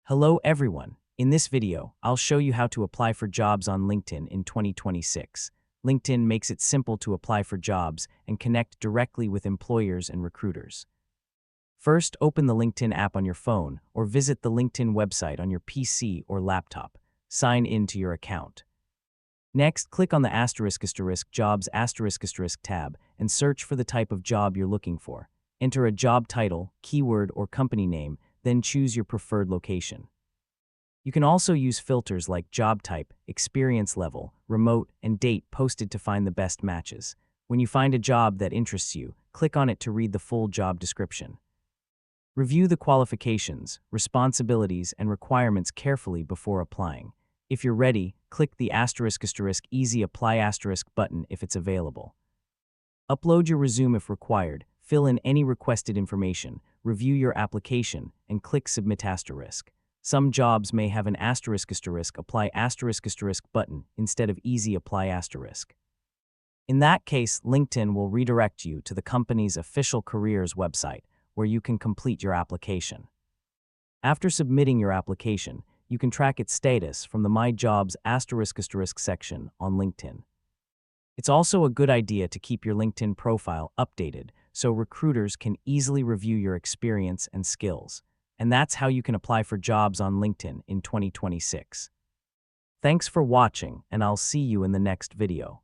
Hello everyone. In this video, I'll show you how to apply for jobs on LinkedIn in 2026. LinkedIn makes it simple to apply for jobs and connect directly with employers and recruiters. First, open the LinkedIn app on your phone or visit the LinkedIn website on your PC or laptop. Sign in to your account. Next, click on the **jobs** tab and search for the type of job you're looking for. Enter a job title, keyword, or company name, then choose your preferred location. You can also use filters like job type, experience level, remote, and date posted to find the best matches. When you find a job that interests you, click on it to read the full job description. Review the qualifications, responsibilities, and requirements carefully before applying. If you're ready, click the ** Easy Apply * button if it's available. Upload your resume if required, fill in any requested information, review your application, and click Submit **. Some jobs may have an ** Apply * button instead of Easy Apply *. In that case, LinkedIn will redirect you to the company's official careers website, where you can complete your application. After submitting your application, you can track its status from the My Jobs ** section on LinkedIn. It's also a good idea to keep your LinkedIn profile updated so recruiters can easily review your experience and skills. And that's how you can apply for jobs on LinkedIn in 2026. Thanks for watching, and I'll see you in the next video.